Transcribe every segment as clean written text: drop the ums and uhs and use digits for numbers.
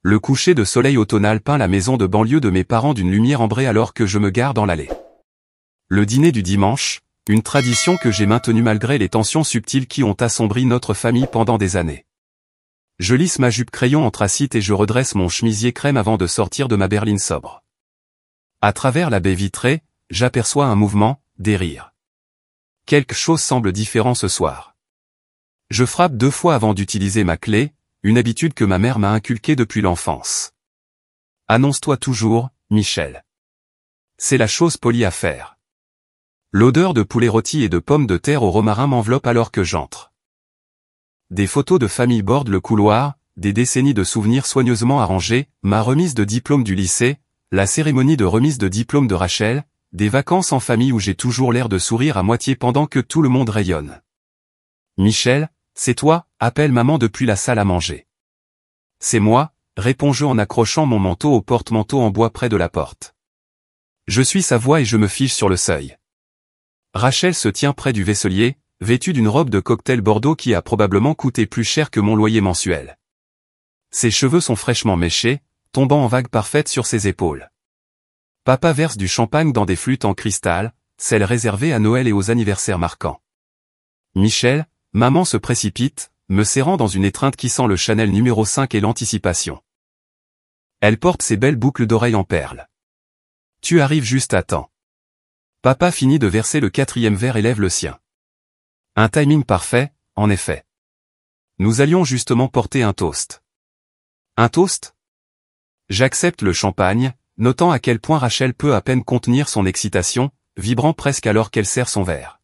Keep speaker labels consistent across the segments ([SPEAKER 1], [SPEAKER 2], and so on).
[SPEAKER 1] Le coucher de soleil automnal peint la maison de banlieue de mes parents d'une lumière ambrée alors que je me gare dans l'allée. Le dîner du dimanche, une tradition que j'ai maintenue malgré les tensions subtiles qui ont assombri notre famille pendant des années. Je lisse ma jupe crayon anthracite et je redresse mon chemisier crème avant de sortir de ma berline sobre. À travers la baie vitrée, j'aperçois un mouvement, des rires. Quelque chose semble différent ce soir. Je frappe 2 fois avant d'utiliser ma clé, une habitude que ma mère m'a inculquée depuis l'enfance. Annonce-toi toujours, Michel. C'est la chose polie à faire. L'odeur de poulet rôti et de pommes de terre au romarin m'enveloppe alors que j'entre. Des photos de famille bordent le couloir, des décennies de souvenirs soigneusement arrangés, ma remise de diplôme du lycée, la cérémonie de remise de diplôme de Rachel, des vacances en famille où j'ai toujours l'air de sourire à moitié pendant que tout le monde rayonne. Michel, c'est toi, appelle maman depuis la salle à manger. C'est moi, réponds-je en accrochant mon manteau au porte-manteau en bois près de la porte. Je suis sa voix et je me fiche sur le seuil. Rachel se tient près du vaisselier, vêtue d'une robe de cocktail bordeaux qui a probablement coûté plus cher que mon loyer mensuel. Ses cheveux sont fraîchement méchés, tombant en vagues parfaites sur ses épaules. Papa verse du champagne dans des flûtes en cristal, celles réservées à Noël et aux anniversaires marquants. Michel, maman se précipite, me serrant dans une étreinte qui sent le Chanel numéro 5 et l'anticipation. Elle porte ses belles boucles d'oreilles en perles. Tu arrives juste à temps. Papa finit de verser le 4e verre et lève le sien. Un timing parfait, en effet. Nous allions justement porter un toast. Un toast ? J'accepte le champagne, notant à quel point Rachel peut à peine contenir son excitation, vibrant presque alors qu'elle serre son verre.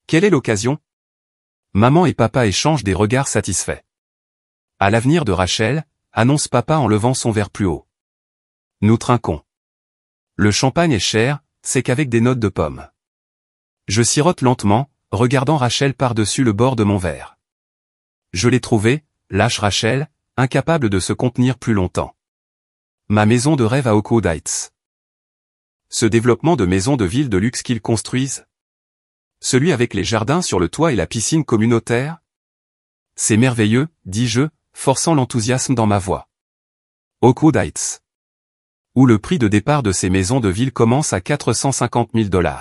[SPEAKER 1] Quelle est l'occasion ? Maman et papa échangent des regards satisfaits. À l'avenir de Rachel, annonce papa en levant son verre plus haut. Nous trinquons. Le champagne est cher, c'est qu'avec des notes de pommes. Je sirote lentement, regardant Rachel par-dessus le bord de mon verre. Je l'ai trouvée, lâche Rachel, incapable de se contenir plus longtemps. Ma maison de rêve à Oakwood Heights. Ce développement de maisons de ville de luxe qu'ils construisent. Celui avec les jardins sur le toit et la piscine communautaire. C'est merveilleux, dis-je, forçant l'enthousiasme dans ma voix. Oakwood Heights. Où le prix de départ de ces maisons de ville commence à 450 000 $.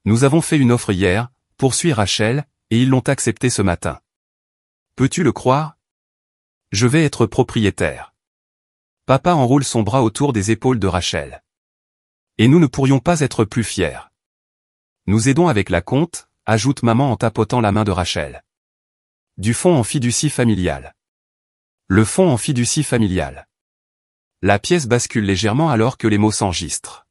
[SPEAKER 1] Nous avons fait une offre hier, poursuit Rachel, et ils l'ont accepté ce matin. Peux-tu le croire ? Je vais être propriétaire. Papa enroule son bras autour des épaules de Rachel. Et nous ne pourrions pas être plus fiers. Nous aidons avec la compte, ajoute maman en tapotant la main de Rachel. Du fonds en fiducie familiale. Le fonds en fiducie familiale. La pièce bascule légèrement alors que les mots s'enregistrent.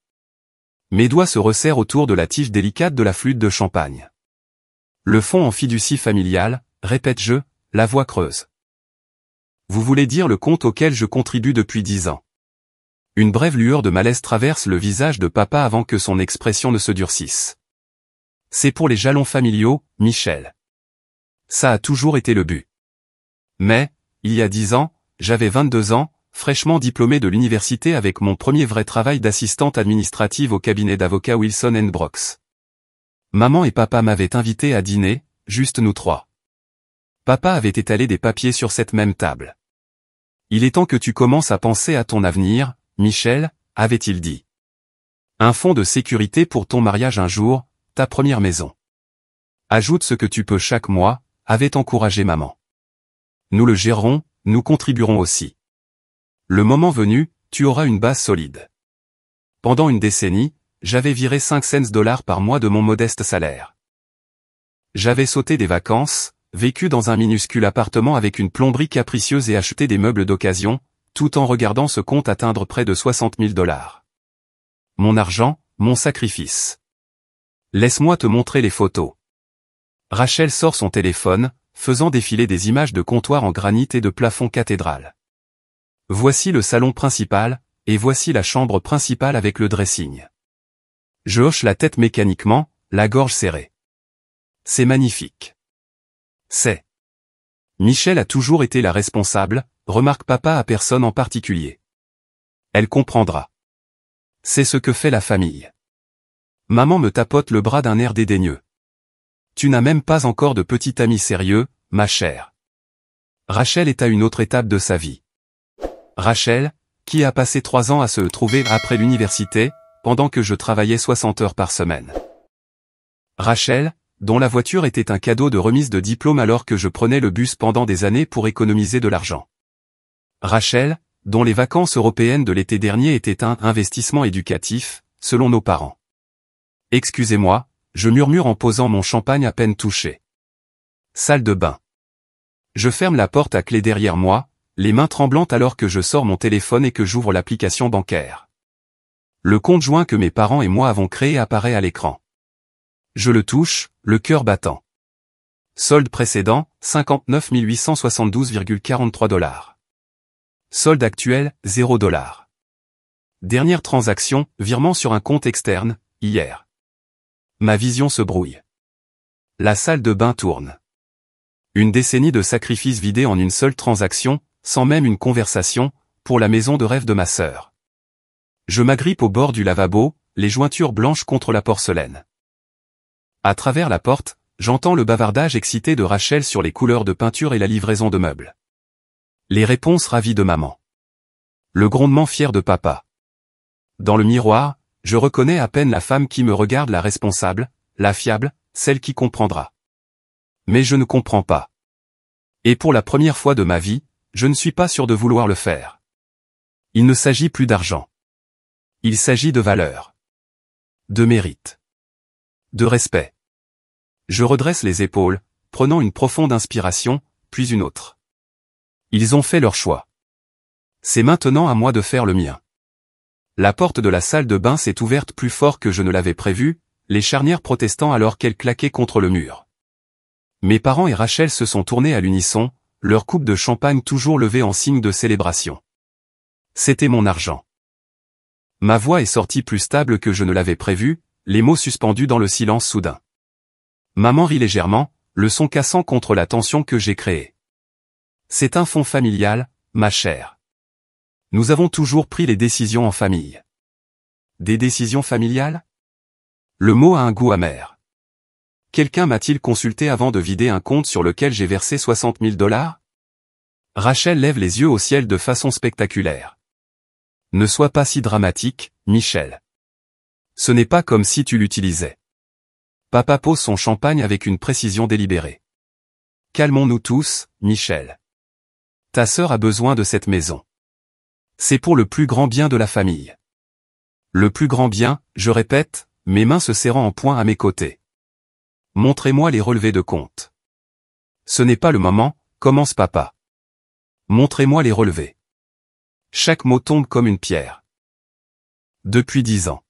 [SPEAKER 1] Mes doigts se resserrent autour de la tige délicate de la flûte de champagne. Le fonds en fiducie familiale, répète-je, la voix creuse. Vous voulez dire le compte auquel je contribue depuis 10 ans. Une brève lueur de malaise traverse le visage de papa avant que son expression ne se durcisse. C'est pour les jalons familiaux, Michel. Ça a toujours été le but. Mais, il y a 10 ans, j'avais 22 ans, fraîchement diplômé de l'université avec mon premier vrai travail d'assistante administrative au cabinet d'avocats Wilson & Brooks. Maman et papa m'avaient invité à dîner, juste nous 3. Papa avait étalé des papiers sur cette même table. Il est temps que tu commences à penser à ton avenir, Michel, avait-il dit. Un fonds de sécurité pour ton mariage un jour, ta première maison. Ajoute ce que tu peux chaque mois, avait encouragé maman. Nous le gérerons, nous contribuerons aussi. Le moment venu, tu auras une base solide. Pendant une décennie, j'avais viré 5 cents $ par mois de mon modeste salaire. J'avais sauté des vacances, vécu dans un minuscule appartement avec une plomberie capricieuse et acheté des meubles d'occasion, tout en regardant ce compte atteindre près de 60 000 $. Mon argent, mon sacrifice. Laisse-moi te montrer les photos. Rachel sort son téléphone, faisant défiler des images de comptoirs en granit et de plafond cathédrale. Voici le salon principal, et voici la chambre principale avec le dressing. Je hoche la tête mécaniquement, la gorge serrée. C'est magnifique. C'est. Michel a toujours été la responsable, remarque papa à personne en particulier. Elle comprendra. C'est ce que fait la famille. Maman me tapote le bras d'un air dédaigneux. Tu n'as même pas encore de petit ami sérieux, ma chère. Rachel est à une autre étape de sa vie. Rachel, qui a passé 3 ans à se trouver après l'université, pendant que je travaillais 60 heures par semaine. Rachel, dont la voiture était un cadeau de remise de diplôme alors que je prenais le bus pendant des années pour économiser de l'argent. Rachel, dont les vacances européennes de l'été dernier étaient un investissement éducatif, selon nos parents. Excusez-moi, je murmure en posant mon champagne à peine touché. Salle de bain. Je ferme la porte à clé derrière moi, les mains tremblantes alors que je sors mon téléphone et que j'ouvre l'application bancaire. Le compte joint que mes parents et moi avons créé apparaît à l'écran. Je le touche, le cœur battant. Solde précédent, 59 872,43 $. Solde actuel, 0 $. Dernière transaction, virement sur un compte externe, hier. Ma vision se brouille. La salle de bain tourne. Une décennie de sacrifices vidés en une seule transaction, sans même une conversation, pour la maison de rêve de ma sœur. Je m'agrippe au bord du lavabo, les jointures blanches contre la porcelaine. À travers la porte, j'entends le bavardage excité de Rachel sur les couleurs de peinture et la livraison de meubles. Les réponses ravies de maman. Le grondement fier de papa. Dans le miroir, je reconnais à peine la femme qui me regarde, la responsable, la fiable, celle qui comprendra. Mais je ne comprends pas. Et pour la première fois de ma vie, je ne suis pas sûr de vouloir le faire. Il ne s'agit plus d'argent. Il s'agit de valeur. De mérite. De respect. Je redresse les épaules, prenant une profonde inspiration, puis une autre. Ils ont fait leur choix. C'est maintenant à moi de faire le mien. La porte de la salle de bain s'est ouverte plus fort que je ne l'avais prévu, les charnières protestant alors qu'elles claquaient contre le mur. Mes parents et Rachel se sont tournés à l'unisson, leur coupe de champagne toujours levée en signe de célébration. C'était mon argent. Ma voix est sortie plus stable que je ne l'avais prévu, les mots suspendus dans le silence soudain. Maman rit légèrement, le son cassant contre la tension que j'ai créée. C'est un fond familial, ma chère. Nous avons toujours pris les décisions en famille. Des décisions familiales? Le mot a un goût amer. Quelqu'un m'a-t-il consulté avant de vider un compte sur lequel j'ai versé 60 000 $? Rachel lève les yeux au ciel de façon spectaculaire. Ne sois pas si dramatique, Michel. Ce n'est pas comme si tu l'utilisais. Papa pose son champagne avec une précision délibérée. Calmons-nous tous, Michel. Ta sœur a besoin de cette maison. C'est pour le plus grand bien de la famille. Le plus grand bien, je répète, mes mains se serrant en poing à mes côtés. Montrez-moi les relevés de compte. Ce n'est pas le moment, commence papa. Montrez-moi les relevés. Chaque mot tombe comme une pierre. Depuis 10 ans.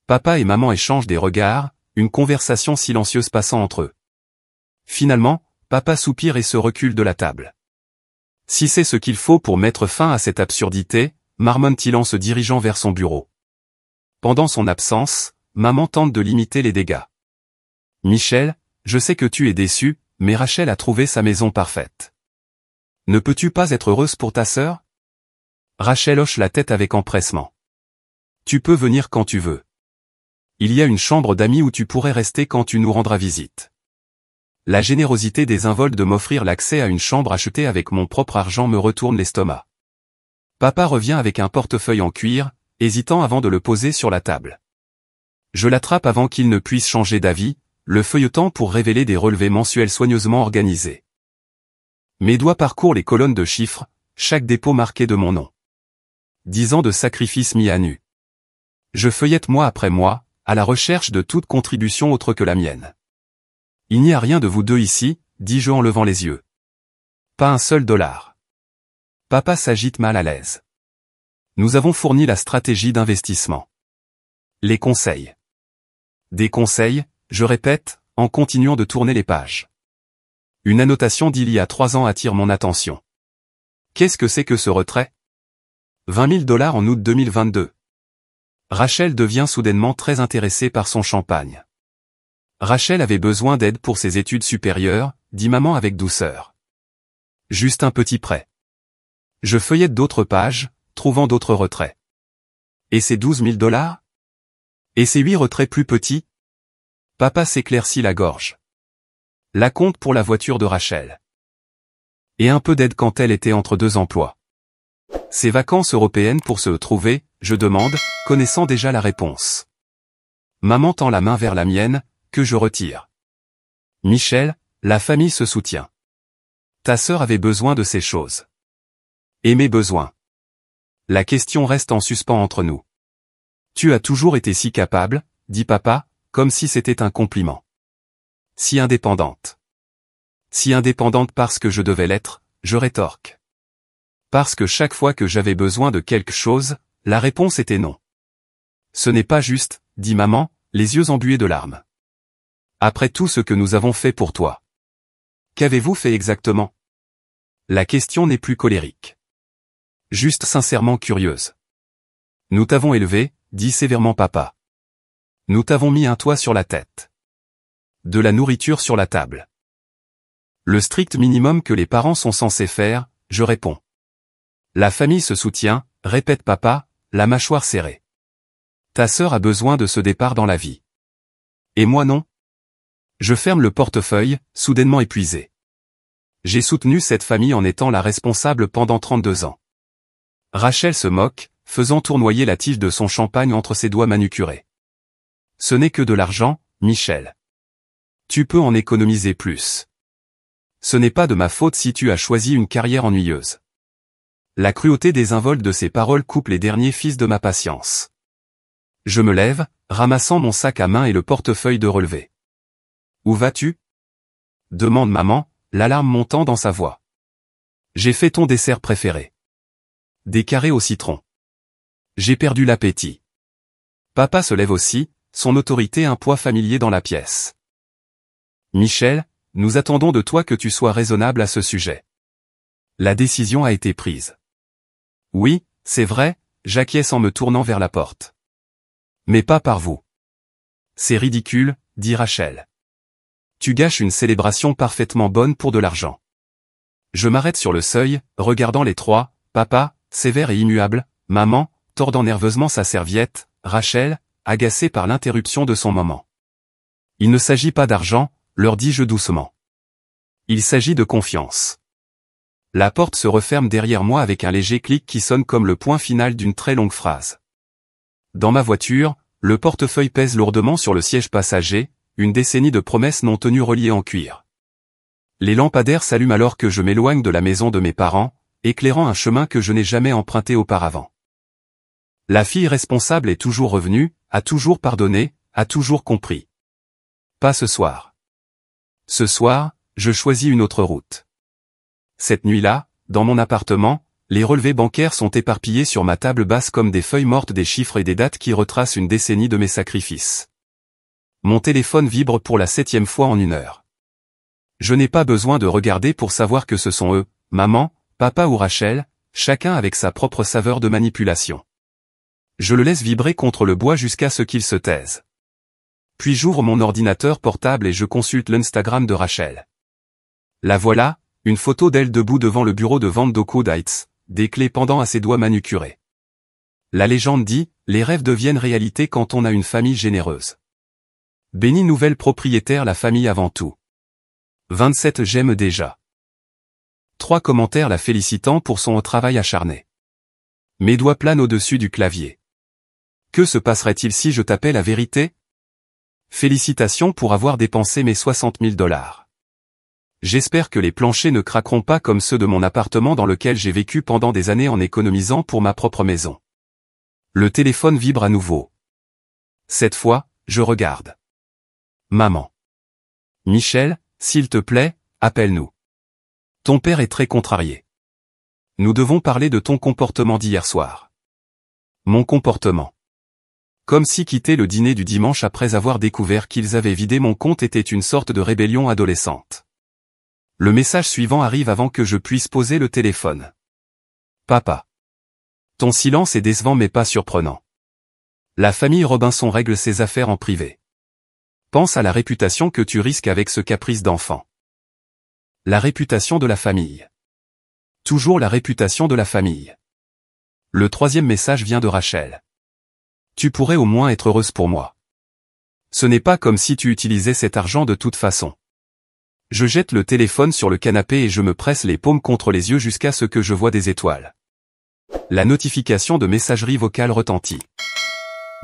[SPEAKER 1] Papa et maman échangent des regards, une conversation silencieuse passant entre eux. Finalement, papa soupire et se recule de la table. Si c'est ce qu'il faut pour mettre fin à cette absurdité, marmonne-t-il en se dirigeant vers son bureau. Pendant son absence, maman tente de limiter les dégâts. Michel, je sais que tu es déçu, mais Rachel a trouvé sa maison parfaite. Ne peux-tu pas être heureuse pour ta sœur? Rachel hoche la tête avec empressement. Tu peux venir quand tu veux. Il y a une chambre d'amis où tu pourrais rester quand tu nous rendras visite. La générosité désinvolte de m'offrir l'accès à une chambre achetée avec mon propre argent me retourne l'estomac. Papa revient avec un portefeuille en cuir, hésitant avant de le poser sur la table. Je l'attrape avant qu'il ne puisse changer d'avis, le feuilletant pour révéler des relevés mensuels soigneusement organisés. Mes doigts parcourent les colonnes de chiffres, chaque dépôt marqué de mon nom. 10 ans de sacrifices mis à nu. Je feuillette mois après mois, à la recherche de toute contribution autre que la mienne. Il n'y a rien de vous deux ici, dis-je en levant les yeux. Pas un seul dollar. Papa s'agite mal à l'aise. Nous avons fourni la stratégie d'investissement. Les conseils. Des conseils, je répète, en continuant de tourner les pages. Une annotation d'il y a 3 ans attire mon attention. Qu'est-ce que c'est que ce retrait? 20 000 $ en août 2022. Rachel devient soudainement très intéressée par son champagne. Rachel avait besoin d'aide pour ses études supérieures, dit maman avec douceur. Juste un petit prêt. Je feuillette d'autres pages, trouvant d'autres retraits. Et ces 12 000 $? Et ces 8 retraits plus petits? Papa s'éclaircit la gorge. La compte pour la voiture de Rachel. Et un peu d'aide quand elle était entre 2 emplois. Ces vacances européennes pour se trouver, je demande, connaissant déjà la réponse. Maman tend la main vers la mienne, que je retire. Michel, la famille se soutient. Ta sœur avait besoin de ces choses. Et mes besoins. La question reste en suspens entre nous. Tu as toujours été si capable, dit papa, comme si c'était un compliment. Si indépendante. Si indépendante parce que je devais l'être, je rétorque. Parce que chaque fois que j'avais besoin de quelque chose, la réponse était non. Ce n'est pas juste, dit maman, les yeux embués de larmes. Après tout ce que nous avons fait pour toi. Qu'avez-vous fait exactement? La question n'est plus colérique. Juste sincèrement curieuse. Nous t'avons élevé, dit sévèrement papa. Nous t'avons mis un toit sur la tête. De la nourriture sur la table. Le strict minimum que les parents sont censés faire, je réponds. La famille se soutient, répète papa, la mâchoire serrée. Ta sœur a besoin de ce départ dans la vie. Et moi non? Je ferme le portefeuille, soudainement épuisé. J'ai soutenu cette famille en étant la responsable pendant 32 ans. Rachel se moque, faisant tournoyer la tige de son champagne entre ses doigts manucurés. Ce n'est que de l'argent, Michel. Tu peux en économiser plus. Ce n'est pas de ma faute si tu as choisi une carrière ennuyeuse. La cruauté désinvolte de ces paroles coupe les derniers fils de ma patience. Je me lève, ramassant mon sac à main et le portefeuille de relevé. Où vas-tu? Demande maman, l'alarme montant dans sa voix. J'ai fait ton dessert préféré. Des carrés au citron. J'ai perdu l'appétit. Papa se lève aussi, son autorité un poids familier dans la pièce. Michel, nous attendons de toi que tu sois raisonnable à ce sujet. La décision a été prise. Oui, c'est vrai, j'acquiesce en me tournant vers la porte. Mais pas par vous. C'est ridicule, dit Rachel. Tu gâches une célébration parfaitement bonne pour de l'argent. Je m'arrête sur le seuil, regardant les trois, papa, sévère et immuable, maman, tordant nerveusement sa serviette, Rachel, agacée par l'interruption de son moment. Il ne s'agit pas d'argent, leur dis-je doucement. Il s'agit de confiance. La porte se referme derrière moi avec un léger clic qui sonne comme le point final d'une très longue phrase. Dans ma voiture, le portefeuille pèse lourdement sur le siège passager, une décennie de promesses non tenues reliées en cuir. Les lampadaires s'allument alors que je m'éloigne de la maison de mes parents, éclairant un chemin que je n'ai jamais emprunté auparavant. La fille responsable est toujours revenue, a toujours pardonné, a toujours compris. Pas ce soir. Ce soir, je choisis une autre route. Cette nuit-là, dans mon appartement, les relevés bancaires sont éparpillés sur ma table basse comme des feuilles mortes, des chiffres et des dates qui retracent une décennie de mes sacrifices. Mon téléphone vibre pour la 7e fois en 1 heure. Je n'ai pas besoin de regarder pour savoir que ce sont eux, maman, papa ou Rachel, chacun avec sa propre saveur de manipulation. Je le laisse vibrer contre le bois jusqu'à ce qu'il se taise. Puis j'ouvre mon ordinateur portable et je consulte l'Instagram de Rachel. La voilà, une photo d'elle debout devant le bureau de vente d'Oakwood Heights, des clés pendant à ses doigts manucurés. La légende dit, les rêves deviennent réalité quand on a une famille généreuse. Bénie nouvelle propriétaire, la famille avant tout. 27 j'aime déjà. 3 commentaires la félicitant pour son travail acharné. Mes doigts planent au-dessus du clavier. Que se passerait-il si je tapais la vérité? Félicitations pour avoir dépensé mes 60 000 $. J'espère que les planchers ne craqueront pas comme ceux de mon appartement dans lequel j'ai vécu pendant des années en économisant pour ma propre maison. Le téléphone vibre à nouveau. Cette fois, je regarde. Maman. Michel, s'il te plaît, appelle-nous. Ton père est très contrarié. Nous devons parler de ton comportement d'hier soir. Mon comportement. Comme si quitter le dîner du dimanche après avoir découvert qu'ils avaient vidé mon compte était une sorte de rébellion adolescente. Le message suivant arrive avant que je puisse poser le téléphone. Papa. Ton silence est décevant mais pas surprenant. La famille Robinson règle ses affaires en privé. Pense à la réputation que tu risques avec ce caprice d'enfant. La réputation de la famille. Toujours la réputation de la famille. Le 3e message vient de Rachel. Tu pourrais au moins être heureuse pour moi. Ce n'est pas comme si tu utilisais cet argent de toute façon. Je jette le téléphone sur le canapé et je me presse les paumes contre les yeux jusqu'à ce que je voie des étoiles. La notification de messagerie vocale retentit.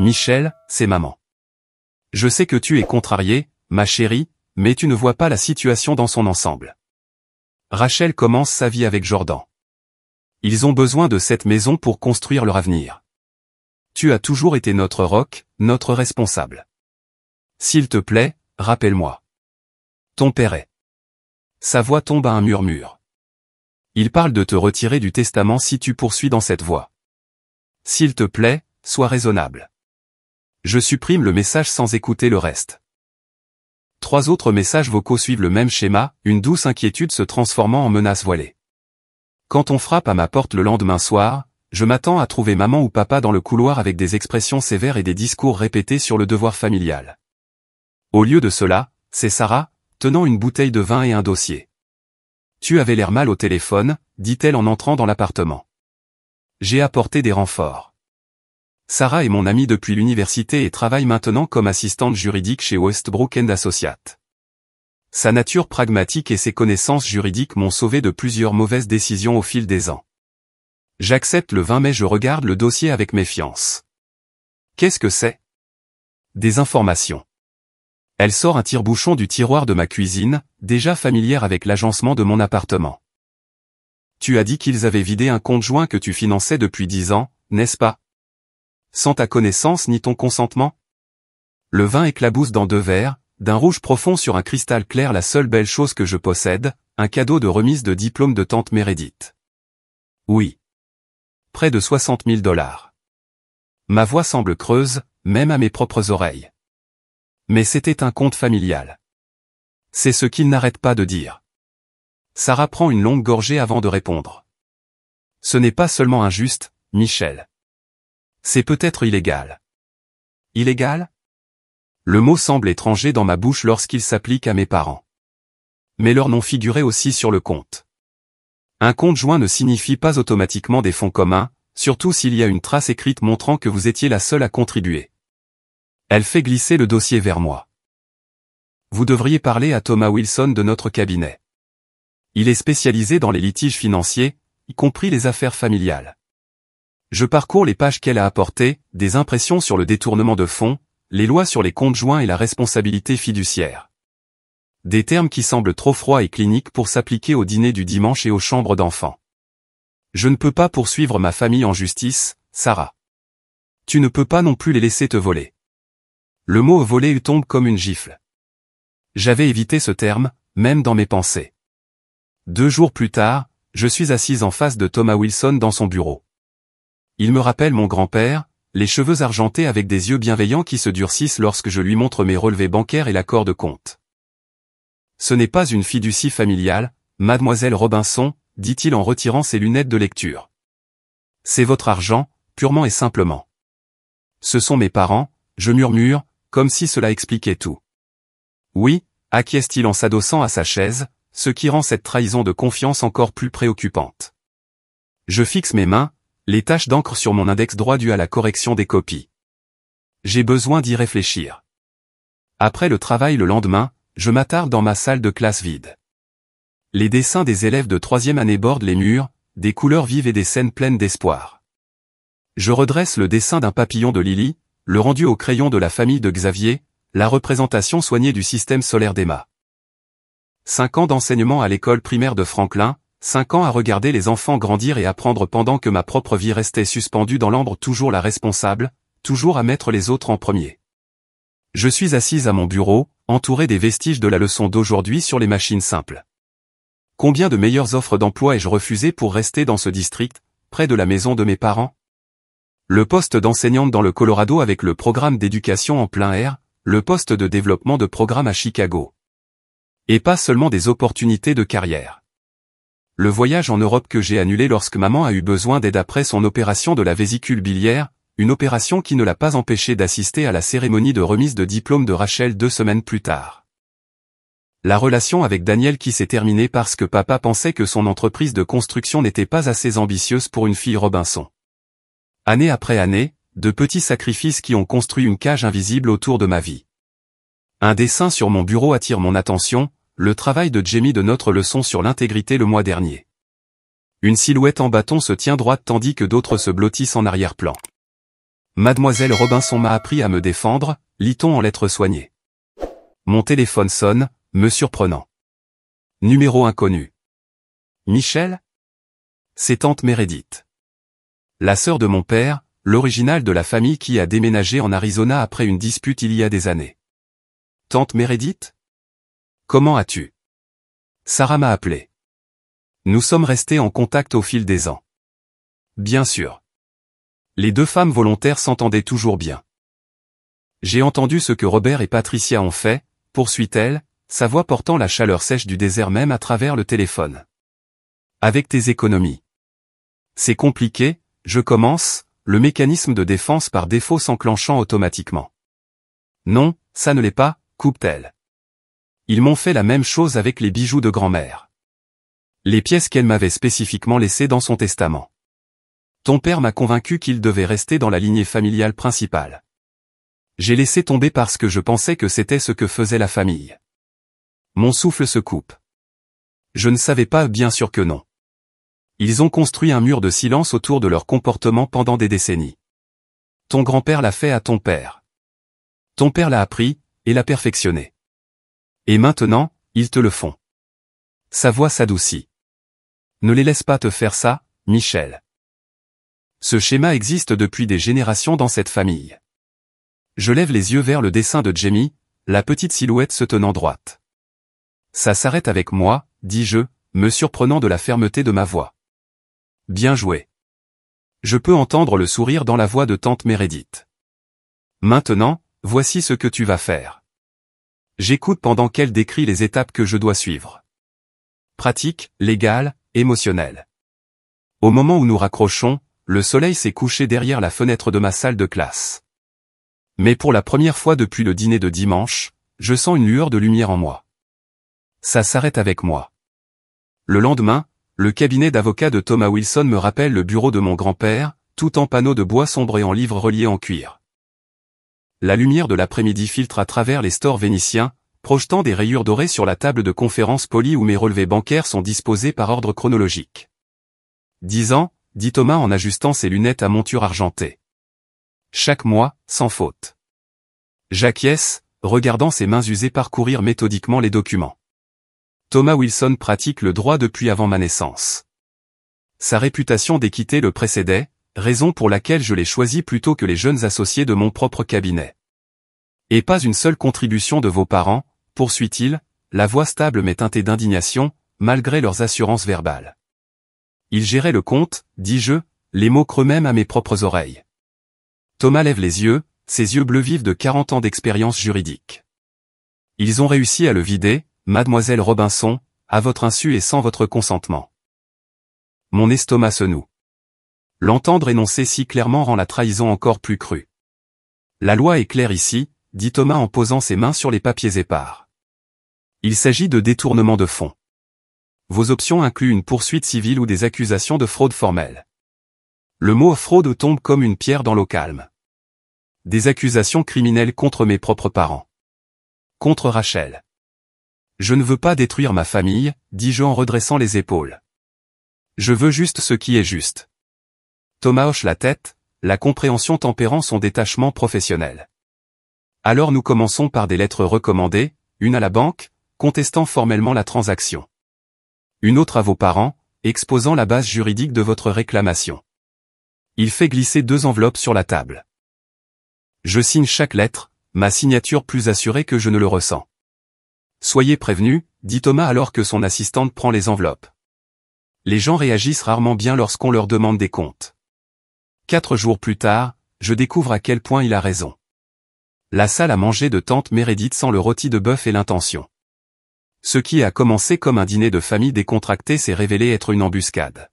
[SPEAKER 1] Michel, c'est maman. Je sais que tu es contrariée, ma chérie, mais tu ne vois pas la situation dans son ensemble. Rachel commence sa vie avec Jordan. Ils ont besoin de cette maison pour construire leur avenir. Tu as toujours été notre roc, notre responsable. S'il te plaît, rappelle-moi. Ton père est. Sa voix tombe à un murmure. Il parle de te retirer du testament si tu poursuis dans cette voie. S'il te plaît, sois raisonnable. Je supprime le message sans écouter le reste. 3 autres messages vocaux suivent le même schéma, une douce inquiétude se transformant en menace voilée. Quand on frappe à ma porte le lendemain soir, je m'attends à trouver maman ou papa dans le couloir avec des expressions sévères et des discours répétés sur le devoir familial. Au lieu de cela, c'est Sarah, tenant une bouteille de vin et un dossier. Tu avais l'air mal au téléphone, dit-elle en entrant dans l'appartement. J'ai apporté des renforts. Sarah est mon amie depuis l'université et travaille maintenant comme assistante juridique chez Westbrook & Associates. Sa nature pragmatique et ses connaissances juridiques m'ont sauvé de plusieurs mauvaises décisions au fil des ans. J'accepte le vin mais je regarde le dossier avec méfiance. Qu'est-ce que c'est? Des informations. Elle sort un tire-bouchon du tiroir de ma cuisine, déjà familière avec l'agencement de mon appartement. Tu as dit qu'ils avaient vidé un compte joint que tu finançais depuis 10 ans, n'est-ce pas? Sans ta connaissance ni ton consentement? Le vin éclabousse dans 2 verres, d'un rouge profond sur un cristal clair, la seule belle chose que je possède, un cadeau de remise de diplôme de tante Meredith. Oui. Près de 60 000 $. Ma voix semble creuse, même à mes propres oreilles. Mais c'était un compte familial. C'est ce qu'il n'arrête pas de dire. Sarah prend une longue gorgée avant de répondre. Ce n'est pas seulement injuste, Michel. C'est peut-être illégal. Illégal? Le mot semble étranger dans ma bouche lorsqu'il s'applique à mes parents. Mais leur nom figurait aussi sur le compte. Un compte joint ne signifie pas automatiquement des fonds communs, surtout s'il y a une trace écrite montrant que vous étiez la seule à contribuer. Elle fait glisser le dossier vers moi. Vous devriez parler à Thomas Wilson de notre cabinet. Il est spécialisé dans les litiges financiers, y compris les affaires familiales. Je parcours les pages qu'elle a apportées, des impressions sur le détournement de fonds, les lois sur les comptes joints et la responsabilité fiduciaire. Des termes qui semblent trop froids et cliniques pour s'appliquer au dîner du dimanche et aux chambres d'enfants. Je ne peux pas poursuivre ma famille en justice, Sarah. Tu ne peux pas non plus les laisser te voler. Le mot voler tombe comme une gifle. J'avais évité ce terme, même dans mes pensées. 2 jours plus tard, je suis assise en face de Thomas Wilson dans son bureau. Il me rappelle mon grand-père, les cheveux argentés avec des yeux bienveillants qui se durcissent lorsque je lui montre mes relevés bancaires et l'accord de compte. Ce n'est pas une fiducie familiale, mademoiselle Robinson, dit-il en retirant ses lunettes de lecture. C'est votre argent, purement et simplement. Ce sont mes parents, je murmure, comme si cela expliquait tout. Oui, acquiesce-t-il en s'adossant à sa chaise, ce qui rend cette trahison de confiance encore plus préoccupante. Je fixe mes mains, les taches d'encre sur mon index droit dues à la correction des copies. J'ai besoin d'y réfléchir. Après le travail le lendemain, je m'attarde dans ma salle de classe vide. Les dessins des élèves de 3e année bordent les murs, des couleurs vives et des scènes pleines d'espoir. Je redresse le dessin d'un papillon de Lily, le rendu au crayon de la famille de Xavier, la représentation soignée du système solaire d'Emma. 5 ans d'enseignement à l'école primaire de Franklin, 5 ans à regarder les enfants grandir et apprendre pendant que ma propre vie restait suspendue dans l'ambre, toujours la responsable, toujours à mettre les autres en premier. Je suis assise à mon bureau, entourée des vestiges de la leçon d'aujourd'hui sur les machines simples. Combien de meilleures offres d'emploi ai-je refusées pour rester dans ce district, près de la maison de mes parents? Le poste d'enseignante dans le Colorado avec le programme d'éducation en plein air, le poste de développement de programme à Chicago. Et pas seulement des opportunités de carrière. Le voyage en Europe que j'ai annulé lorsque maman a eu besoin d'aide après son opération de la vésicule biliaire, une opération qui ne l'a pas empêché d'assister à la cérémonie de remise de diplôme de Rachel 2 semaines plus tard. La relation avec Daniel qui s'est terminée parce que papa pensait que son entreprise de construction n'était pas assez ambitieuse pour une fille Robinson. Année après année, de petits sacrifices qui ont construit une cage invisible autour de ma vie. Un dessin sur mon bureau attire mon attention, le travail de Jamie de notre leçon sur l'intégrité le mois dernier. Une silhouette en bâton se tient droite tandis que d'autres se blottissent en arrière-plan. Mademoiselle Robinson m'a appris à me défendre, lit-on en lettres soignées. Mon téléphone sonne, me surprenant. Numéro inconnu. Michel? C'est tante Meredith. La sœur de mon père, l'original de la famille qui a déménagé en Arizona après une dispute il y a des années. Tante Meredith? Comment as-tu? Sarah m'a appelé. Nous sommes restés en contact au fil des ans. Bien sûr. Les deux femmes volontaires s'entendaient toujours bien. J'ai entendu ce que Robert et Patricia ont fait, poursuit-elle, sa voix portant la chaleur sèche du désert même à travers le téléphone. Avec tes économies. C'est compliqué, je commence, le mécanisme de défense par défaut s'enclenchant automatiquement. Non, ça ne l'est pas, coupe-t-elle. Ils m'ont fait la même chose avec les bijoux de grand-mère. Les pièces qu'elle m'avait spécifiquement laissées dans son testament. Ton père m'a convaincu qu'il devait rester dans la lignée familiale principale. J'ai laissé tomber parce que je pensais que c'était ce que faisait la famille. Mon souffle se coupe. Je ne savais pas, bien sûr que non. Ils ont construit un mur de silence autour de leur comportement pendant des décennies. Ton grand-père l'a fait à ton père. Ton père l'a appris, et l'a perfectionné. Et maintenant, ils te le font. Sa voix s'adoucit. Ne les laisse pas te faire ça, Michel. Ce schéma existe depuis des générations dans cette famille. Je lève les yeux vers le dessin de Jamie, la petite silhouette se tenant droite. Ça s'arrête avec moi, dis-je, me surprenant de la fermeté de ma voix. Bien joué. Je peux entendre le sourire dans la voix de tante Meredith. Maintenant, voici ce que tu vas faire. J'écoute pendant qu'elle décrit les étapes que je dois suivre. Pratique, légale, émotionnelle. Au moment où nous raccrochons, le soleil s'est couché derrière la fenêtre de ma salle de classe. Mais pour la première fois depuis le dîner de dimanche, je sens une lueur de lumière en moi. Ça s'arrête avec moi. Le lendemain, le cabinet d'avocat de Thomas Wilson me rappelle le bureau de mon grand-père, tout en panneaux de bois sombre et en livres reliés en cuir. La lumière de l'après-midi filtre à travers les stores vénitiens, projetant des rayures dorées sur la table de conférence polie où mes relevés bancaires sont disposés par ordre chronologique. 10 ans, dit Thomas en ajustant ses lunettes à monture argentée. Chaque mois, sans faute. J'acquiesce, regardant ses mains usées parcourir méthodiquement les documents. Thomas Wilson pratique le droit depuis avant ma naissance. Sa réputation d'équité le précédait, raison pour laquelle je l'ai choisi plutôt que les jeunes associés de mon propre cabinet. Et pas une seule contribution de vos parents, poursuit-il, la voix stable mais teintée d'indignation, malgré leurs assurances verbales. Ils géraient le compte, dis-je, les mots creux même à mes propres oreilles. Thomas lève les yeux, ses yeux bleus vifs de 40 ans d'expérience juridique. Ils ont réussi à le vider, mademoiselle Robinson, à votre insu et sans votre consentement. Mon estomac se noue. L'entendre énoncer si clairement rend la trahison encore plus crue. La loi est claire ici, dit Thomas en posant ses mains sur les papiers épars. Il s'agit de détournement de fonds. Vos options incluent une poursuite civile ou des accusations de fraude formelle. Le mot fraude tombe comme une pierre dans l'eau calme. Des accusations criminelles contre mes propres parents. Contre Rachel. Je ne veux pas détruire ma famille, dis-je en redressant les épaules. Je veux juste ce qui est juste. Thomas hoche la tête, la compréhension tempérant son détachement professionnel. Alors nous commençons par des lettres recommandées, une à la banque, contestant formellement la transaction. Une autre à vos parents, exposant la base juridique de votre réclamation. Il fait glisser 2 enveloppes sur la table. Je signe chaque lettre, ma signature plus assurée que je ne le ressens. Soyez prévenus, dit Thomas alors que son assistante prend les enveloppes. Les gens réagissent rarement bien lorsqu'on leur demande des comptes. 4 jours plus tard, je découvre à quel point il a raison. La salle à manger de tante Meredith sent le rôti de bœuf et l'intention. Ce qui a commencé comme un dîner de famille décontracté s'est révélé être une embuscade.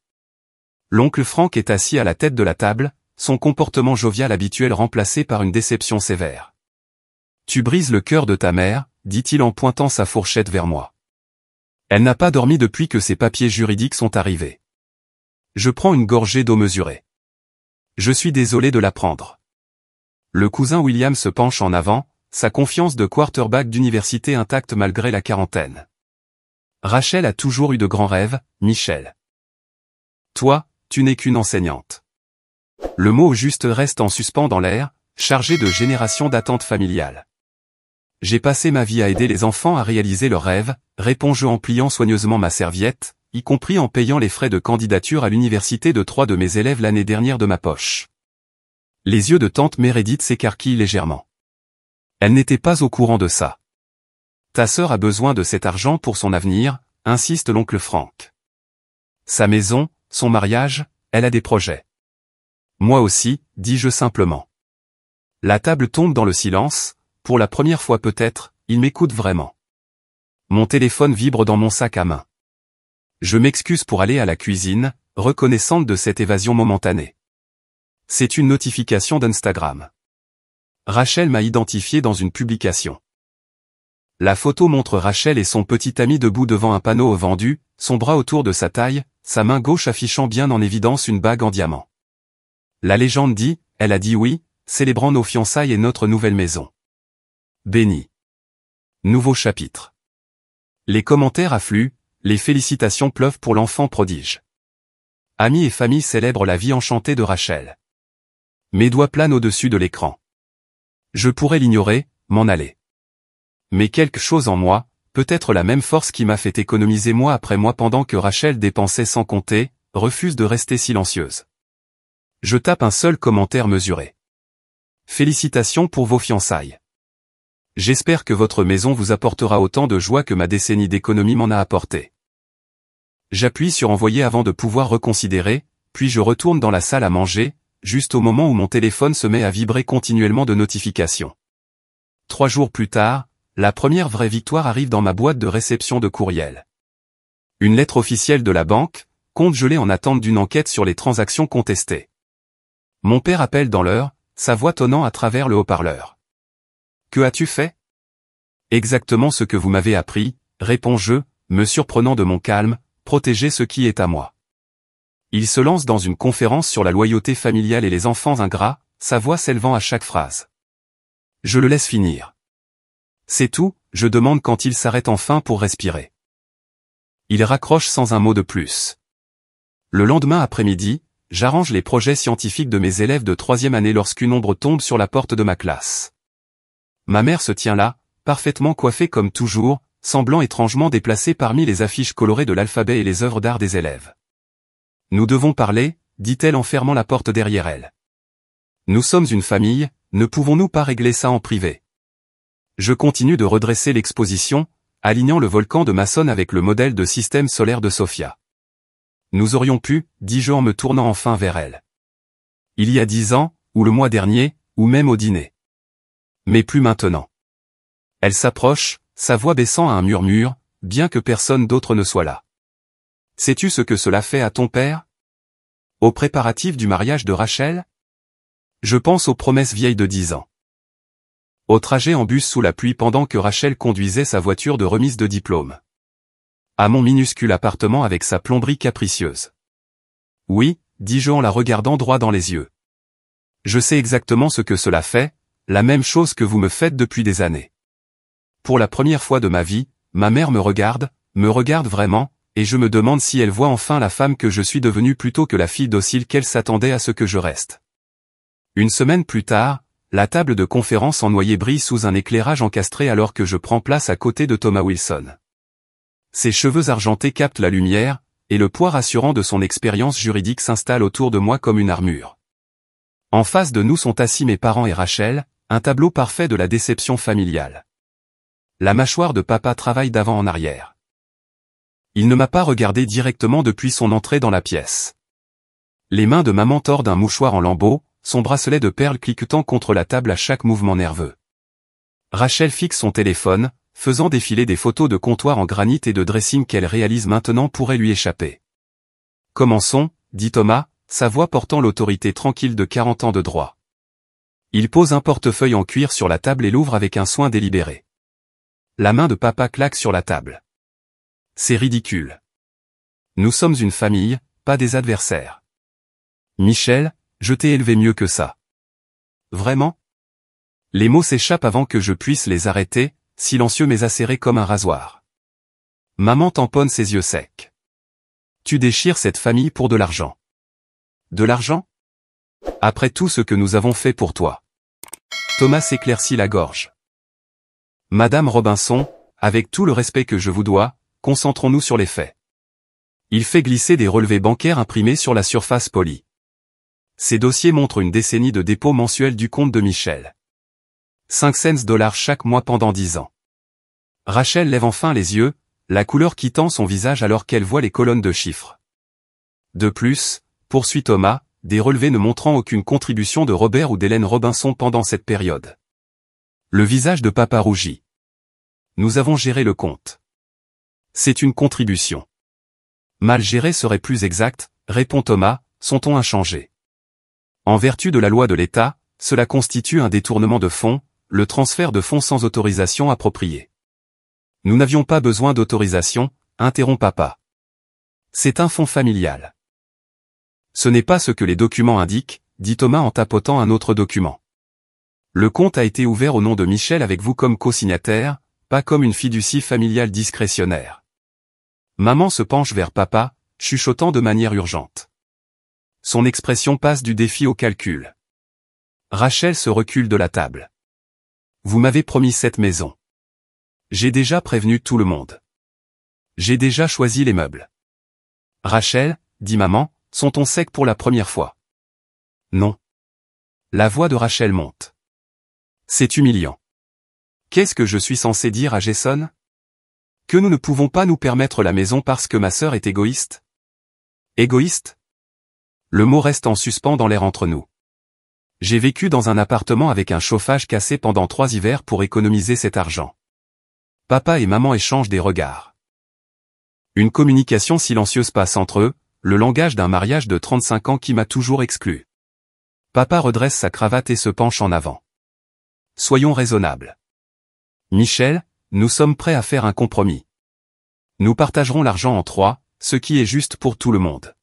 [SPEAKER 1] L'oncle Frank est assis à la tête de la table, son comportement jovial habituel remplacé par une déception sévère. Tu brises le cœur de ta mère, dit-il en pointant sa fourchette vers moi. Elle n'a pas dormi depuis que ses papiers juridiques sont arrivés. Je prends une gorgée d'eau mesurée. Je suis désolé de l'apprendre. Le cousin William se penche en avant, sa confiance de quarterback d'université intacte malgré la quarantaine. Rachel a toujours eu de grands rêves, Michel. Toi, tu n'es qu'une enseignante. Le mot au juste reste en suspens dans l'air, chargé de générations d'attentes familiales. J'ai passé ma vie à aider les enfants à réaliser leurs rêves, réponds-je en pliant soigneusement ma serviette, y compris en payant les frais de candidature à l'université de 3 de mes élèves l'année dernière de ma poche. Les yeux de tante Meredith s'écarquillent légèrement. Elle n'était pas au courant de ça. Ta sœur a besoin de cet argent pour son avenir, insiste l'oncle Frank. Sa maison, son mariage, elle a des projets. Moi aussi, dis-je simplement. La table tombe dans le silence, pour la première fois peut-être, il m'écoute vraiment. Mon téléphone vibre dans mon sac à main. Je m'excuse pour aller à la cuisine, reconnaissante de cette évasion momentanée. C'est une notification d'Instagram. Rachel m'a identifié dans une publication. La photo montre Rachel et son petit ami debout devant un panneau vendu, son bras autour de sa taille, sa main gauche affichant bien en évidence une bague en diamant. La légende dit, elle a dit oui, célébrant nos fiançailles et notre nouvelle maison. Béni. Nouveau chapitre. Les commentaires affluent, les félicitations pleuvent pour l'enfant prodige. Amis et famille célèbrent la vie enchantée de Rachel. Mes doigts planent au-dessus de l'écran. Je pourrais l'ignorer, m'en aller. Mais quelque chose en moi, peut-être la même force qui m'a fait économiser mois après mois pendant que Rachel dépensait sans compter, refuse de rester silencieuse. Je tape un seul commentaire mesuré. Félicitations pour vos fiançailles. J'espère que votre maison vous apportera autant de joie que ma décennie d'économie m'en a apporté. J'appuie sur envoyer avant de pouvoir reconsidérer, puis je retourne dans la salle à manger, juste au moment où mon téléphone se met à vibrer continuellement de notifications. 3 jours plus tard, la première vraie victoire arrive dans ma boîte de réception de courriel. Une lettre officielle de la banque, compte gelé en attente d'une enquête sur les transactions contestées. Mon père appelle dans l'heure, sa voix tonnant à travers le haut-parleur. Que as-tu fait? Exactement ce que vous m'avez appris, réponds-je, me surprenant de mon calme, protéger ce qui est à moi. Il se lance dans une conférence sur la loyauté familiale et les enfants ingrats, sa voix s'élevant à chaque phrase. Je le laisse finir. C'est tout, je demande quand il s'arrête enfin pour respirer. Il raccroche sans un mot de plus. Le lendemain après-midi, j'arrange les projets scientifiques de mes élèves de 3e année lorsqu'une ombre tombe sur la porte de ma classe. Ma mère se tient là, parfaitement coiffée comme toujours, semblant étrangement déplacée parmi les affiches colorées de l'alphabet et les œuvres d'art des élèves. Nous devons parler, dit-elle en fermant la porte derrière elle. Nous sommes une famille, ne pouvons-nous pas régler ça en privé? Je continue de redresser l'exposition, alignant le volcan de Mason avec le modèle de système solaire de Sophia. Nous aurions pu, dis-je en me tournant enfin vers elle. Il y a 10 ans, ou le mois dernier, ou même au dîner. Mais plus maintenant. Elle s'approche, sa voix baissant à un murmure, bien que personne d'autre ne soit là. Sais-tu ce que cela fait à ton père? Aux préparatifs du mariage de Rachel? Je pense aux promesses vieilles de 10 ans. Au trajet en bus sous la pluie pendant que Rachel conduisait sa voiture de remise de diplôme. À mon minuscule appartement avec sa plomberie capricieuse. Oui, dis-je en la regardant droit dans les yeux. Je sais exactement ce que cela fait, la même chose que vous me faites depuis des années. Pour la première fois de ma vie, ma mère me regarde vraiment, et je me demande si elle voit enfin la femme que je suis devenue plutôt que la fille docile qu'elle s'attendait à ce que je reste. Une semaine plus tard, la table de conférence en noyer brille sous un éclairage encastré alors que je prends place à côté de Thomas Wilson. Ses cheveux argentés captent la lumière, et le poids rassurant de son expérience juridique s'installe autour de moi comme une armure. En face de nous sont assis mes parents et Rachel, un tableau parfait de la déception familiale. La mâchoire de papa travaille d'avant en arrière. Il ne m'a pas regardé directement depuis son entrée dans la pièce. Les mains de maman tordent un mouchoir en lambeaux, son bracelet de perles cliquetant contre la table à chaque mouvement nerveux. Rachel fixe son téléphone, faisant défiler des photos de comptoir en granit et de dressing qu'elle réalise maintenant pourrait lui échapper. Commençons, dit Thomas, sa voix portant l'autorité tranquille de 40 ans de droit. Il pose un portefeuille en cuir sur la table et l'ouvre avec un soin délibéré. La main de papa claque sur la table. C'est ridicule. Nous sommes une famille, pas des adversaires. Michel, je t'ai élevé mieux que ça. Vraiment? Les mots s'échappent avant que je puisse les arrêter, silencieux mais acérés comme un rasoir. Maman tamponne ses yeux secs. Tu déchires cette famille pour de l'argent. De l'argent? Après tout ce que nous avons fait pour toi. Thomas s'éclaircit la gorge. Madame Robinson, avec tout le respect que je vous dois, concentrons-nous sur les faits. Il fait glisser des relevés bancaires imprimés sur la surface polie. Ces dossiers montrent une décennie de dépôts mensuels du compte de Michel. 5 cents chaque mois pendant 10 ans. Rachel lève enfin les yeux, la couleur quittant son visage alors qu'elle voit les colonnes de chiffres. De plus, poursuit Thomas, des relevés ne montrant aucune contribution de Robert ou d'Hélène Robinson pendant cette période. Le visage de papa rougit. Nous avons géré le compte. C'est une contribution. Mal géré serait plus exact, répond Thomas, son ton inchangé. En vertu de la loi de l'État, cela constitue un détournement de fonds, le transfert de fonds sans autorisation appropriée. Nous n'avions pas besoin d'autorisation, interrompt papa. C'est un fonds familial. Ce n'est pas ce que les documents indiquent, dit Thomas en tapotant un autre document. Le compte a été ouvert au nom de Michel avec vous comme co-signataire, pas comme une fiducie familiale discrétionnaire. Maman se penche vers papa, chuchotant de manière urgente. Son expression passe du défi au calcul. Rachel se recule de la table. Vous m'avez promis cette maison. J'ai déjà prévenu tout le monde. J'ai déjà choisi les meubles. Rachel, dit maman, son ton sec pour la première fois. Non. La voix de Rachel monte. C'est humiliant. Qu'est-ce que je suis censé dire à Jason? Que nous ne pouvons pas nous permettre la maison parce que ma sœur est égoïste? Égoïste? Le mot reste en suspens dans l'air entre nous. J'ai vécu dans un appartement avec un chauffage cassé pendant 3 hivers pour économiser cet argent. Papa et maman échangent des regards. Une communication silencieuse passe entre eux, le langage d'un mariage de 35 ans qui m'a toujours exclu. Papa redresse sa cravate et se penche en avant. Soyons raisonnables. Michel, nous sommes prêts à faire un compromis. Nous partagerons l'argent en 3, ce qui est juste pour tout le monde.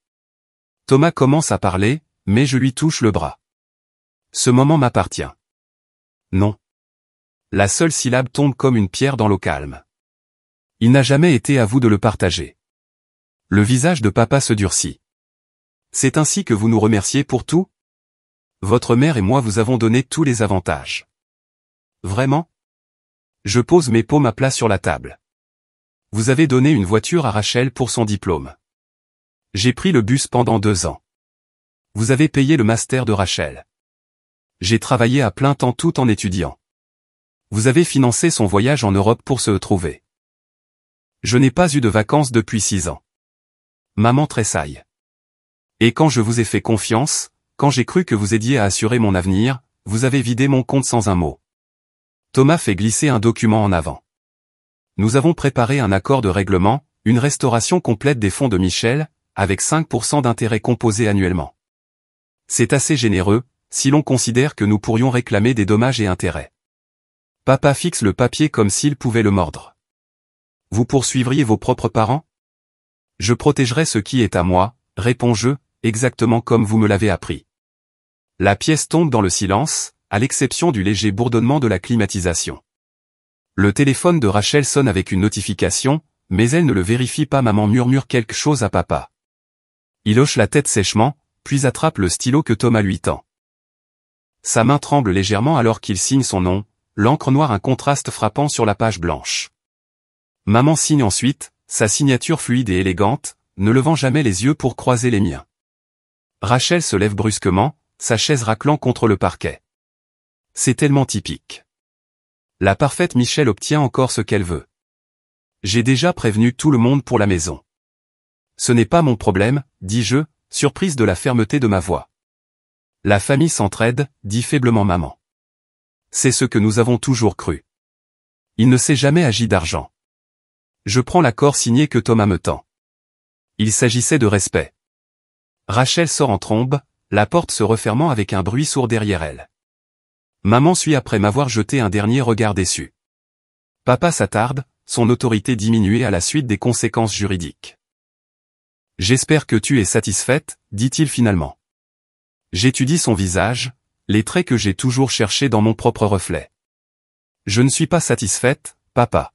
[SPEAKER 1] Thomas commence à parler, mais je lui touche le bras. Ce moment m'appartient. Non. La seule syllabe tombe comme une pierre dans l'eau calme. Il n'a jamais été à vous de le partager. Le visage de papa se durcit. C'est ainsi que vous nous remerciez pour tout? Votre mère et moi vous avons donné tous les avantages. Vraiment? Je pose mes paumes à plat sur la table. Vous avez donné une voiture à Rachel pour son diplôme. J'ai pris le bus pendant 2 ans. Vous avez payé le master de Rachel. J'ai travaillé à plein temps tout en étudiant. Vous avez financé son voyage en Europe pour se trouver. Je n'ai pas eu de vacances depuis 6 ans. Maman tressaille. Et quand je vous ai fait confiance, quand j'ai cru que vous aidiez à assurer mon avenir, vous avez vidé mon compte sans un mot. Thomas fait glisser un document en avant. Nous avons préparé un accord de règlement, une restauration complète des fonds de Michel, avec 5% d'intérêt composé annuellement. C'est assez généreux, si l'on considère que nous pourrions réclamer des dommages et intérêts. Papa fixe le papier comme s'il pouvait le mordre. Vous poursuivriez vos propres parents? Je protégerai ce qui est à moi, réponds-je, exactement comme vous me l'avez appris. La pièce tombe dans le silence, à l'exception du léger bourdonnement de la climatisation. Le téléphone de Rachel sonne avec une notification, mais elle ne le vérifie pas. Maman murmure quelque chose à papa. Il hoche la tête sèchement, puis attrape le stylo que Thomas lui tend. Sa main tremble légèrement alors qu'il signe son nom, l'encre noire un contraste frappant sur la page blanche. Maman signe ensuite, sa signature fluide et élégante, ne levant jamais les yeux pour croiser les miens. Rachel se lève brusquement, sa chaise raclant contre le parquet. C'est tellement typique. La parfaite Michel obtient encore ce qu'elle veut. J'ai déjà prévenu tout le monde pour la maison. Ce n'est pas mon problème, dis-je, surprise de la fermeté de ma voix. La famille s'entraide, dit faiblement maman. C'est ce que nous avons toujours cru. Il ne s'est jamais agi d'argent. Je prends l'accord signé que Thomas me tend. Il s'agissait de respect. Rachel sort en trombe, la porte se refermant avec un bruit sourd derrière elle. Maman suit après m'avoir jeté un dernier regard déçu. Papa s'attarde, son autorité diminuée à la suite des conséquences juridiques. J'espère que tu es satisfaite, dit-il finalement. J'étudie son visage, les traits que j'ai toujours cherchés dans mon propre reflet. Je ne suis pas satisfaite, papa.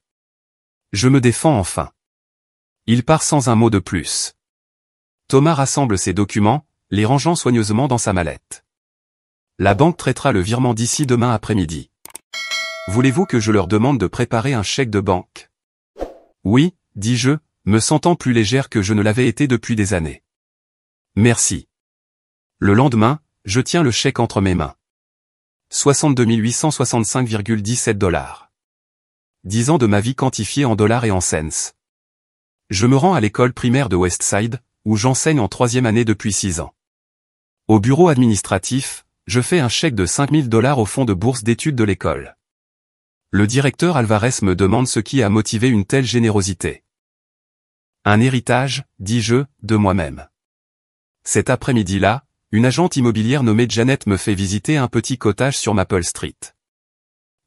[SPEAKER 1] Je me défends enfin. Il part sans un mot de plus. Thomas rassemble ses documents, les rangeant soigneusement dans sa mallette. La banque traitera le virement d'ici demain après-midi. Voulez-vous que je leur demande de préparer un chèque de banque? Oui, dis-je, me sentant plus légère que je ne l'avais été depuis des années. Merci. Le lendemain, je tiens le chèque entre mes mains. 62 865,17 $. 10 ans de ma vie quantifiés en dollars et en cents. Je me rends à l'école primaire de Westside, où j'enseigne en 3e année depuis 6 ans. Au bureau administratif, je fais un chèque de 5 000 $ au fonds de bourse d'études de l'école. Le directeur Alvarez me demande ce qui a motivé une telle générosité. Un héritage, dis-je, de moi-même. Cet après-midi-là, une agente immobilière nommée Janet me fait visiter un petit cottage sur Maple Street.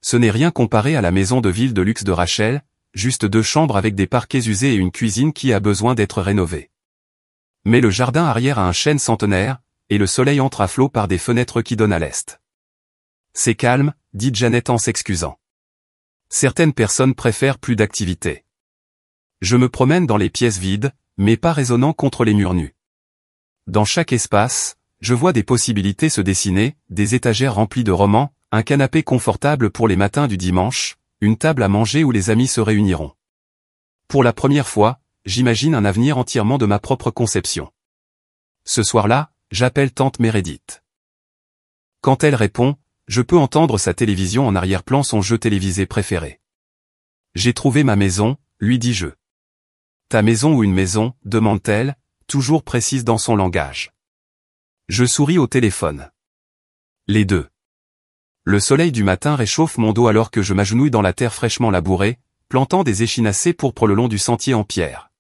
[SPEAKER 1] Ce n'est rien comparé à la maison de ville de luxe de Rachel, juste 2 chambres avec des parquets usés et une cuisine qui a besoin d'être rénovée. Mais le jardin arrière a un chêne centenaire, et le soleil entre à flot par des fenêtres qui donnent à l'est. C'est calme, dit Janet en s'excusant. Certaines personnes préfèrent plus d'activité. Je me promène dans les pièces vides, mais pas résonnant contre les murs nus. Dans chaque espace, je vois des possibilités se dessiner, des étagères remplies de romans, un canapé confortable pour les matins du dimanche, une table à manger où les amis se réuniront. Pour la première fois, j'imagine un avenir entièrement de ma propre conception. Ce soir-là, j'appelle tante Meredith. Quand elle répond, je peux entendre sa télévision en arrière-plan, son jeu télévisé préféré. J'ai trouvé ma maison, lui dis-je. Ta maison ou une maison, demande-t-elle, toujours précise dans son langage. Je souris au téléphone. Les deux. Le soleil du matin réchauffe mon dos alors que je m'agenouille dans la terre fraîchement labourée, plantant des échinacées pourpres le long du sentier en pierre.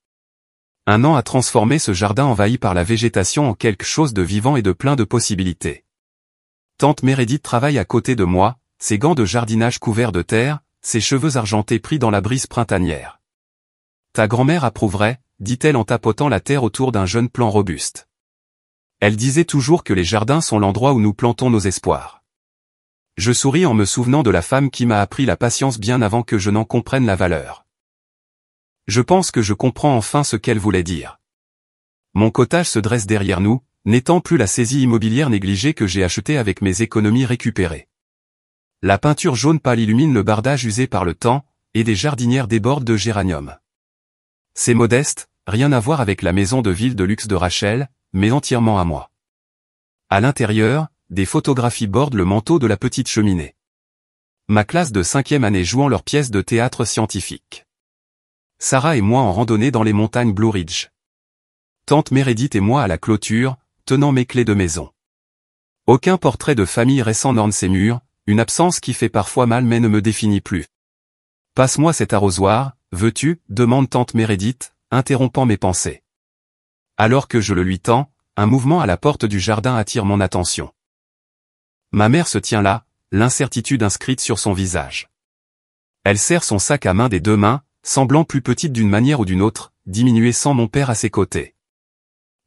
[SPEAKER 1] Un an a transformé ce jardin envahi par la végétation en quelque chose de vivant et de plein de possibilités. Tante Meredith travaille à côté de moi, ses gants de jardinage couverts de terre, ses cheveux argentés pris dans la brise printanière. Ta grand-mère approuverait, dit-elle en tapotant la terre autour d'un jeune plant robuste. Elle disait toujours que les jardins sont l'endroit où nous plantons nos espoirs. Je souris en me souvenant de la femme qui m'a appris la patience bien avant que je n'en comprenne la valeur. Je pense que je comprends enfin ce qu'elle voulait dire. Mon cottage se dresse derrière nous, n'étant plus la saisie immobilière négligée que j'ai achetée avec mes économies récupérées. La peinture jaune pâle illumine le bardage usé par le temps, et des jardinières débordent de géraniums. C'est modeste, rien à voir avec la maison de ville de luxe de Rachel, mais entièrement à moi. À l'intérieur, des photographies bordent le manteau de la petite cheminée. Ma classe de 5e année jouant leur pièce de théâtre scientifique. Sarah et moi en randonnée dans les montagnes Blue Ridge. Tante Meredith et moi à la clôture, tenant mes clés de maison. Aucun portrait de famille récent n'orne ces murs, une absence qui fait parfois mal mais ne me définit plus. Passe-moi cet arrosoir, veux-tu, demande tante Meredith, interrompant mes pensées. Alors que je le lui tends, un mouvement à la porte du jardin attire mon attention. Ma mère se tient là, l'incertitude inscrite sur son visage. Elle serre son sac à main des 2 mains, semblant plus petite d'une manière ou d'une autre, diminuée sans mon père à ses côtés.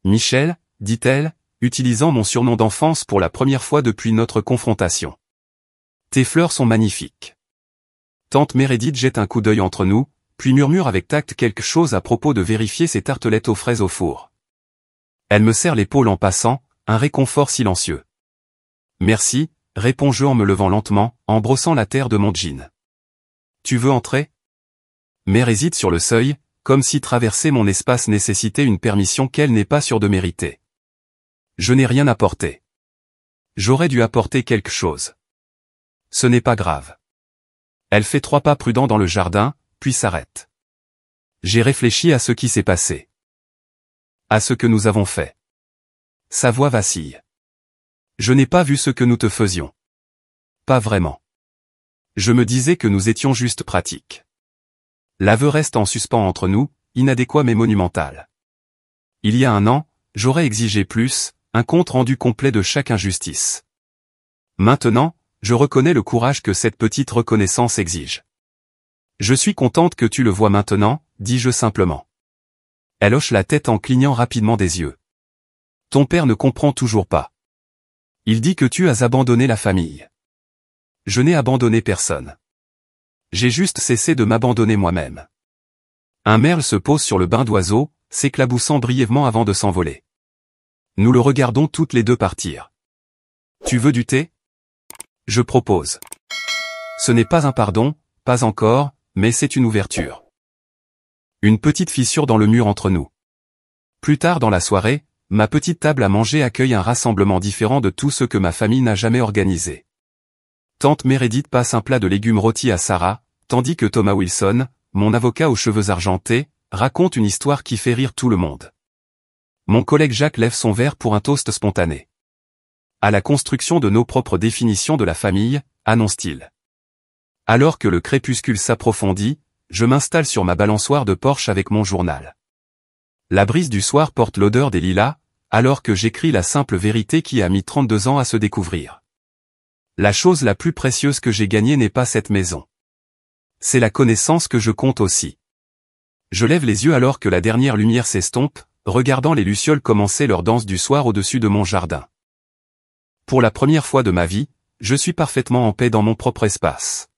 [SPEAKER 1] Michel, dit-elle, utilisant mon surnom d'enfance pour la première fois depuis notre confrontation. Tes fleurs sont magnifiques. Tante Meredith jette un coup d'œil entre nous, puis murmure avec tact quelque chose à propos de vérifier ses tartelettes aux fraises au four. Elle me serre l'épaule en passant, un réconfort silencieux. Merci, réponds-je en me levant lentement, en brossant la terre de mon jean. Tu veux entrer? Mère hésite sur le seuil, comme si traverser mon espace nécessitait une permission qu'elle n'est pas sûre de mériter. Je n'ai rien apporté. J'aurais dû apporter quelque chose. Ce n'est pas grave. Elle fait 3 pas prudents dans le jardin, puis s'arrête. J'ai réfléchi à ce qui s'est passé. À ce que nous avons fait. Sa voix vacille. Je n'ai pas vu ce que nous te faisions. Pas vraiment. Je me disais que nous étions juste pratiques. L'aveu reste en suspens entre nous, inadéquat mais monumental. Il y a 1 an, j'aurais exigé plus, un compte rendu complet de chaque injustice. Maintenant, je reconnais le courage que cette petite reconnaissance exige. Je suis contente que tu le vois maintenant, dis-je simplement. Elle hoche la tête en clignant rapidement des yeux. Ton père ne comprend toujours pas. Il dit que tu as abandonné la famille. Je n'ai abandonné personne. J'ai juste cessé de m'abandonner moi-même. Un merle se pose sur le bain d'oiseaux, s'éclaboussant brièvement avant de s'envoler. Nous le regardons toutes les deux partir. Tu veux du thé? Je propose. Ce n'est pas un pardon, pas encore, mais c'est une ouverture. Une petite fissure dans le mur entre nous. Plus tard dans la soirée, ma petite table à manger accueille un rassemblement différent de tout ce que ma famille n'a jamais organisé. Tante Meredith passe un plat de légumes rôtis à Sarah, tandis que Thomas Wilson, mon avocat aux cheveux argentés, raconte une histoire qui fait rire tout le monde. Mon collègue Jacques lève son verre pour un toast spontané. À la construction de nos propres définitions de la famille, annonce-t-il. Alors que le crépuscule s'approfondit, je m'installe sur ma balançoire de Porsche avec mon journal. La brise du soir porte l'odeur des lilas, alors que j'écris la simple vérité qui a mis 32 ans à se découvrir. La chose la plus précieuse que j'ai gagnée n'est pas cette maison. C'est la connaissance que je compte aussi. Je lève les yeux alors que la dernière lumière s'estompe, regardant les lucioles commencer leur danse du soir au-dessus de mon jardin. Pour la première fois de ma vie, je suis parfaitement en paix dans mon propre espace.